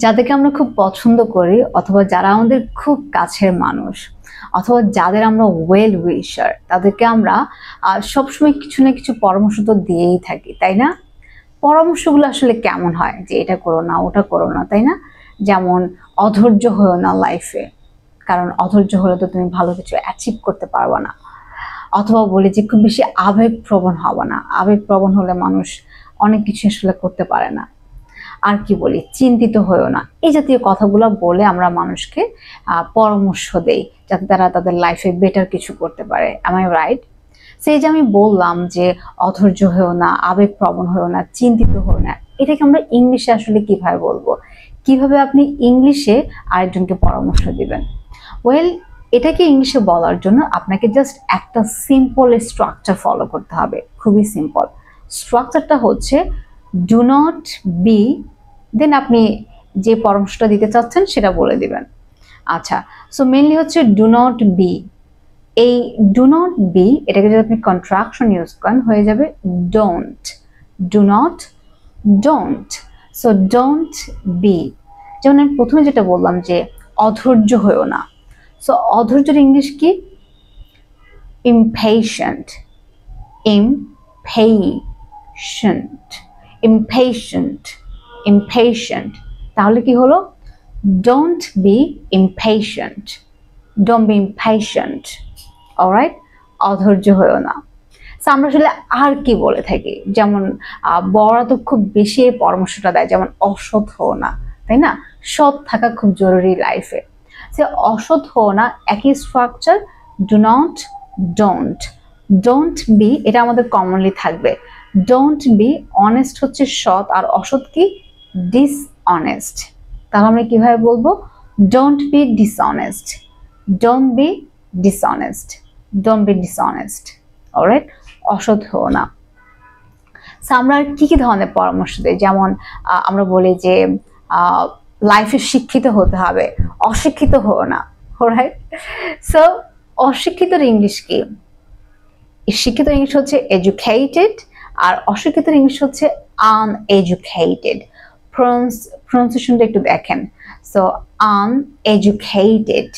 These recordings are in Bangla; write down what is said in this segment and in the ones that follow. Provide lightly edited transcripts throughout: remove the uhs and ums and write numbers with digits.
যাদেরকে আমরা খুব পছন্দ করি অথবা যারা আমাদের খুব কাছের মানুষ অথবা যাদের আমরা ওয়েল উইশার, তাদেরকে আমরা সবসময় কিছু না কিছু পরামর্শ তো দিয়েই থাকি, তাই না? পরামর্শগুলো আসলে কেমন হয়, যে এটা করো না, ওটা করো না, তাই না? যেমন অধৈর্য হয়েও না লাইফে, কারণ অধৈর্য হলে তো তুমি ভালো কিছু অ্যাচিভ করতে পারবে না। অথবা বলি যে খুব বেশি আবেগপ্রবণ হবে না, আবেগপ্রবণ হলে মানুষ অনেক কিছু আসলে করতে পারে না। আর কি বলি, চিন্তিত হয়েও না, এই জাতীয় কথাগুলো বলে আমরা মানুষকে পরামর্শ দেই যাতে তারা তাদের লাইফে বেটার কিছু করতে পারে। am I right? সেই যে আমি বললাম যে অধৈর্য হয়েও না, আবেগপ্রবণ হয়েও না, চিন্তিত হয়েও না, এটাকে আমরা ইংলিশে আসলে কিভাবে বলবো? কিভাবে আপনি ইংলিশে আরেকজনকে পরামর্শ দিবেন? ওয়েল, এটাকে ইংলিশে বলার জন্য আপনাকে জাস্ট একটা সিম্পল স্ট্রাকচার ফলো করতে হবে, খুবই সিম্পল। স্ট্রাকচারটা হচ্ছে ডু নট বি, দেন আপনি যে পরামর্শটা দিতে চাচ্ছেন সেটা বলে দিবেন। আচ্ছা, সো মেইনলি হচ্ছে ডু নট বি। এই ডু নট বি এটাকে যদি আপনি কন্ট্রাকশন ইউজ করেন হয়ে যাবে don't. Do not, don't. So don't B. যেমন আমি প্রথমে যেটা বললাম যে অধৈর্য হয়েও না, সো অধৈর্যের ইংলিশ কি? ইমপেশেন্ট। Impatient, impatient, impatient. তাহলে কি হলো? Don't be impatient, don't be impatient. Alright? অধৈর্য হয়েও না। আমরা আসলে আর কি বলে থাকি, যেমন বড়রা তো খুব বেশি পরামর্শটা দেয়, যেমন অসৎ হও না, তাই না? সৎ থাকা খুব জরুরি লাইফে। সে অসৎ হও না, একই structure, do not, don't. Don't be এটা আমাদের কমনলি থাকবে। ডোন্ট বি, অনেস্ট হচ্ছে সৎ, আর অসৎ কি? ডিসঅনেস্ট। তাহলে আমরা কিভাবে বলবো? Don't be dishonest, don't be dishonest, don't be dishonest. Alright? অসৎ হও না। আমরা কি কি ধরনের পরামর্শ দিই? যেমন আমরা বলি যে লাইফে শিক্ষিত হতে হবে, অশিক্ষিত হও না। অলরাইট? সো অশিক্ষিতর ইংলিশ কি? শিক্ষিত ইংলিশ হচ্ছে এডুকেটেড, আর অশিক্ষিতর ইংলিশ হচ্ছে আনএডুকেটেড। প্রনাউন্সিয়েশনটা একটু দেখেন। So uneducated,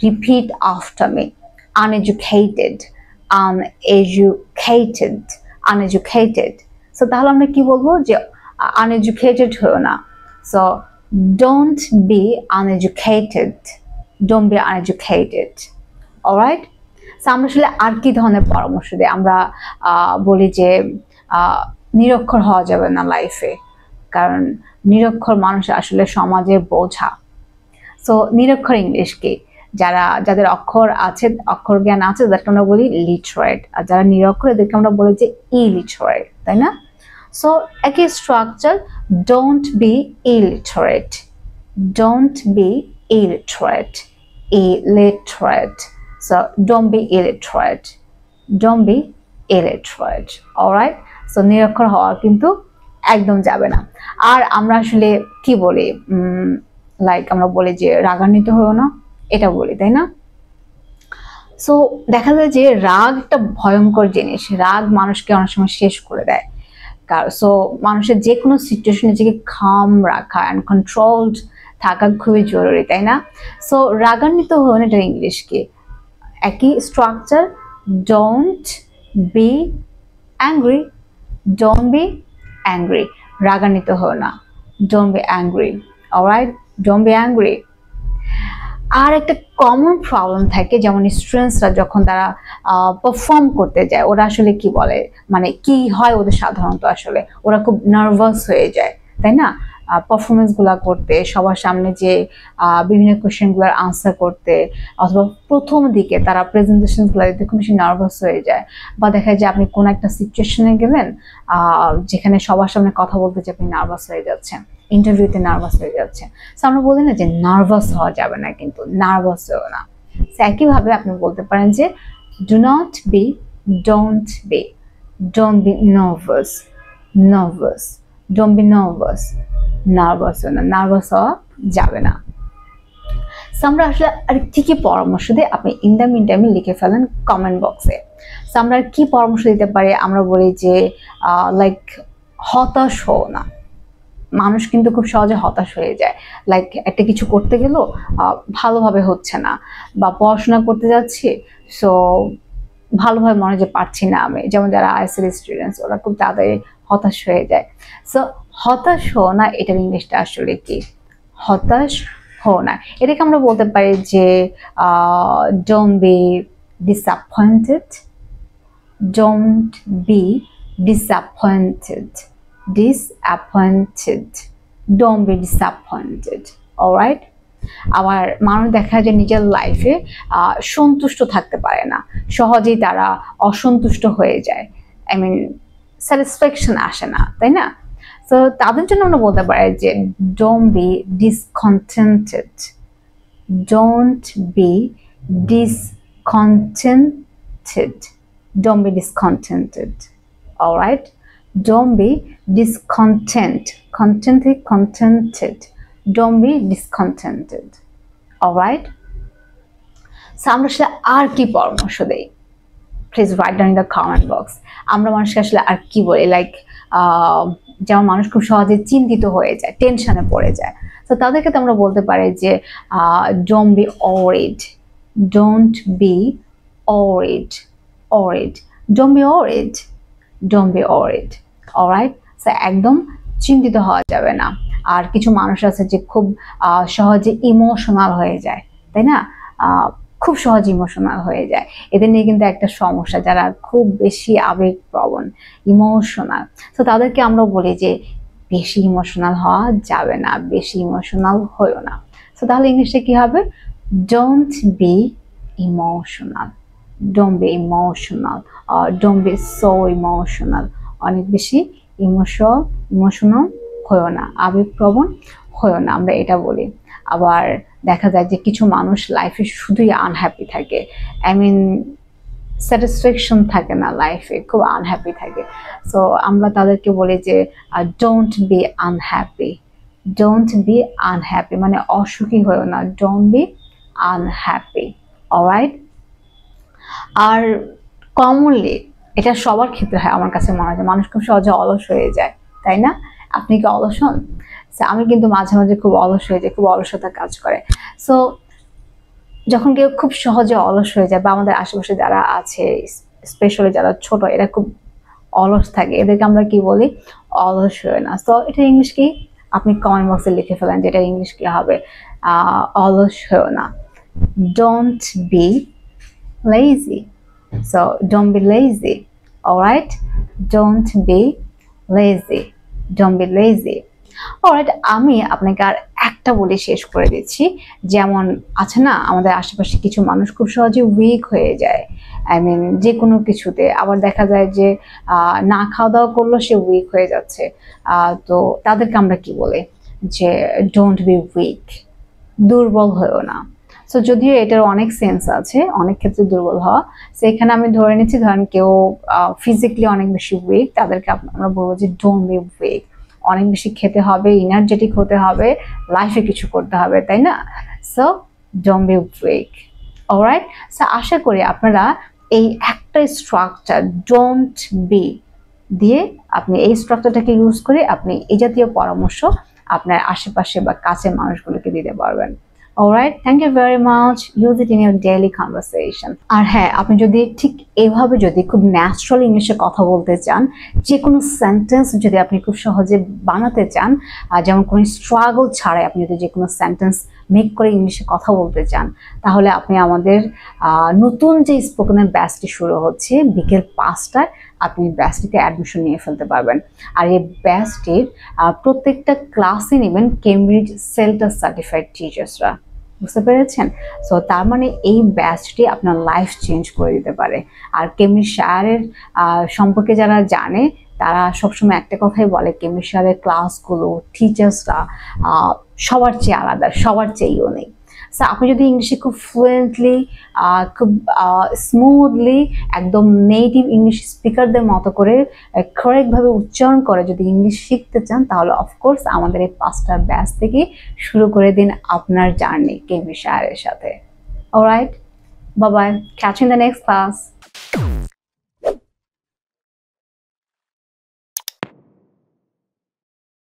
repeat after me, uneducated, uneducated, uneducated. So তাহলে আমরা কি বলবো? যে uneducated হয়েও না। So don't be uneducated, don't be uneducated. alright? So আমরা আসলে আর কি ধরনের পরামর্শ দিই? আমরা বলি যে নিরক্ষর হওয়া যাবে না লাইফে, কারণ নিরক্ষর মানুষ আসলে সমাজে বোঝা। সো নিরক্ষর ইংলিশ কি? যাদের অক্ষর আছে, অক্ষর জ্ঞান আছে, তাদেরকে আমরা বলি লিটারেট, আর যারা নিরক্ষর এদেরকে আমরা বলি যে ইলিটারেট, তাই না? সো একই structure, don't B illiterate, don't be illiterate, illiterate. So don't be illiterate, don't be illiterate. alright? So নিরক্ষর হওয়া কিন্তু একদম যাবে না। আর আমরা আসলে কি বলি, লাইক আমরা বলি যে রাগান্বিত হয়েও না, এটা বলি, তাই না? সো দেখা যায় যে রাগ একটা ভয়ঙ্কর জিনিস, রাগ মানুষকে অনেক সময় শেষ করে দেয়। সো মানুষের যে কোনো সিচুয়েশনে নিজেকে খাম রাখা অ্যান্ড কন্ট্রোলড থাকা খুবই জরুরি, তাই না? সো রাগান্বিত হন, এটা ইংলিশ কি? একই structure, don't be angry, don't be angry. রাগান্বিত হও না, don't be angry. Alright? Don't be angry. আর একটা কমন প্রবলেম থাকে, যেমন স্টুডেন্টসরা যখন তারা পারফর্ম করতে যায়, ওরা আসলে কি বলে, মানে কি হয় ওদের সাধারণত, আসলে ওরা খুব নার্ভাস হয়ে যায়, তাই না? পারফরমেন্স গুলা করতে, সবার সামনে যে বিভিন্ন কোয়েশ্চেন গুলার আনসার করতে, অথবা প্রথম দিকে তারা প্রেজেন্টেশন গুলা দিতে খুব বেশি নার্ভাস হয়ে যায়। বা দেখা যায় আপনি কোন একটা সিচুয়েশনে গেলেন যেখানে সবার সামনে কথা বলতে যে আপনি নার্ভাস হয়ে যাচ্ছেন, ইন্টারভিউতে নার্ভাস হয়ে যাচ্ছে। সো আমরা বলি না যে নার্ভাস হওয়া যাবে না, কিন্তু নার্ভাস হও না। একইভাবে আপনি বলতে পারেন যে do not be, don't be, don't be nervous, nervous, don't be nervous, nervous হও না, নার্ভাস হওয়া যাবে না। সো আমরা আসলে আর কি কি পরামর্শ দিই আপনি ইন দ্য মিন টাইমে লিখে ফেলেন কমেন্ট বক্সে। সো আমরা আর কি পরামর্শ দিতে পারি? আমরা বলি যে লাইক হতাশ হও না, মানুষ কিন্তু খুব সহজে হতাশ হয়ে যায়। লাইক একটা কিছু করতে গেলেও ভালোভাবে হচ্ছে না, বা পড়াশোনা করতে যাচ্ছি সো ভালোভাবে মনে যে পারছি না আমি, যেমন যারা আইএসএল স্টুডেন্টস ওরা খুব তাড়াতাড়ি হতাশ হয়ে যায়। সো হতাশ হও না, এটার ইংলিশটা আসলে কি? হতাশ হও না, এটাকে আমরা বলতে পারি যে don't B disappointed, don't be disappointed, don't be disappointed, alright? আবার মানুষ দেখা যায় নিজের লাইফে সন্তুষ্ট থাকতে পারে না, সহজেই তারা অসন্তুষ্ট হয়ে যায়, আই মিন স্যাটিসফ্যাকশন আসে না, তাই না? তো তাদের জন্য আমরা বলতে পারি যে don't be discontented, don't be discontented, don't be discontented, alright? Don't be contented, don't be discontented, alright? So আমরা আসলে আর কি পরামর্শ দেই? Please write down in the comment box. আমরা মানুষকে আসলে আর কি বলি? লাইক যেমন মানুষ খুব সহজে চিন্তিত হয়ে যায়, টেনশনে পড়ে যায়, তো তাদেরকে তো আমরা বলতে পারি যে don't be worried, don't be worried, don't be worried, don't be worried, alright? So একদম চিন্তিত হওয়া যাবে না। আর কিছু মানুষ আছে যে খুব সহজে ইমোশনাল হয়ে যায়, তাই না? খুব সহজে ইমোশনাল হয়ে যায়, এদের নিয়ে কিন্তু একটা সমস্যা, যারা খুব বেশি আবেগপ্রবণ, ইমোশনাল। তো তাদেরকে আমরা বলি যে বেশি ইমোশনাল হওয়া যাবে না, বেশি ইমোশনাল হইও না। তো তাহলে ইংলিশে কি হবে? Don't be emotional, don't be emotional, or don't be so emotional. অনেক বেশি ইমোশনাল হইও না, আবেগপ্রবণ হইও না, আমরা এটা বলি। আবার দেখা যায় যে কিছু মানুষ লাইফে শুধুই আনহ্যাপি থাকে, আই মিন স্যাটিসফ্যাকশন থাকে না লাইফে, খুব আনহ্যাপি থাকে। সো আমরা তাদেরকে বলি যে don't be unhappy, don't be unhappy মানে অসুখী হইও না, ডোন্ট বি আনহ্যাপি, অলরাইট? আর কমনলি এটা সবার ক্ষেত্রে হয়, আমার কাছে মনে হয় মানুষ খুব সহজে অলস হয়ে যায়, তাই না? আপনি কি অলস হন? আমি কিন্তু মাঝে মাঝে খুব অলস হয়ে যায়, খুব অলসতা কাজ করে। সো যখন কেউ খুব সহজে অলস হয়ে যায়, বা আমাদের আশেপাশে যারা আছে স্পেশালি যারা ছোট, এরা খুব অলস থাকে, এদেরকে আমরা কি বলি? অলস হয়ে না। সো এটা ইংলিশ কি? আপনি কমেন্ট বক্সে লিখে ফেলেন যে এটা ইংলিশ কি হবে। অলস হয়ে না, don't B lazy, so don't be lazy, alright? Don't be lazy, don't be lazy, alright? আমি আপনাকে আর একটা বলে শেষ করে দিচ্ছি। যেমন আছে না, আমাদের আশেপাশে কিছু মানুষ খুব সহজে উইক হয়ে যায়, আই মিন যে কোনো কিছুতে। আবার দেখা যায় যে না খাওয়া দাওয়া করলেও সে উইক হয়ে যাচ্ছে, তো তাদেরকে আমরা কি বলি? যে ডোন্ট বি উইক, দুর্বল হয়েও না। সো যদিও এটার অনেক সেন্স আছে, অনেক ক্ষেত্রে দুর্বল হওয়া। সো এখানে আমি ধরে নিচ্ছি, ধরেন কেউ ফিজিক্যালি অনেক বেশি উইক, তাদেরকে আমরা বলবো যে ডোন্ট বি উইক। অনেক বেশি খেতে হবে, এনার্জেটিক হতে হবে, লাইফে কিছু করতে হবে, তাই না? So don't be weak, alright? So আশা করি আপনারা এই একটা স্ট্রাকচার ডোন্ট বি দিয়ে আপনি এই স্ট্রাকচারটাকে ইউজ করে আপনি এই জাতীয় পরামর্শ আপনার আশেপাশে বা কাছের মানুষগুলোকে দিতে পারবেন। Alright, thank you very much. Use it in your daily conversation. আর হ্যাঁ, আপনি যদি ঠিক এইভাবে যদি খুব ন্যাচারাল ইংলিশে কথা বলতে চান, যে কোনো সেন্টেন্স যদি আপনি খুব সহজে বানাতে চান, যেমন কোনো স্ট্রাগল ছাড়াই আপনি যদি যে কোনো সেন্টেন্স মেক করে ইংলিশে কথা বলতে চান, তাহলে আপনি আমাদের নতুন যে স্পোকেনের ব্যাচটি শুরু হচ্ছে বিকেল 5টায়, আপনি ব্যাচটিতে অ্যাডমিশন নিয়ে ফেলতে পারবেন। আর এই ব্যাচটির প্রত্যেকটা ক্লাসে নেবেন কেমব্রিজ সেল্টার সার্টিফাইড টিচার্সরা, বুঝতে পেরেছেন? সো তার মানে এই ব্যাচটি আপনার লাইফ চেঞ্জ করে দিতে পারে। আর কেমব্রিজশায়ারের সম্পর্কে যারা জানে তারা সবসময় একটা কথাই বলে, কেমব্রিজশায়ারের ক্লাসগুলো, টিচার্সরা সবার চেয়ে আলাদা, সবার চেয়ে ইউনিক। সো আপনি যদি ইংলিশে খুব ফ্লুয়েন্টলি, খুব স্মুথলি, একদম নেটিভ ইংলিশ স্পিকারদের মতো করে কারেক্টভাবে উচ্চারণ করে যদি ইংলিশ শিখতে চান, তাহলে অফকোর্স আমাদের এই 5টা ব্যাচ থেকে শুরু করে দিন আপনার জার্নি কেমব্রিজশায়ারের সাথে। Alright, bye bye, catch in the next class.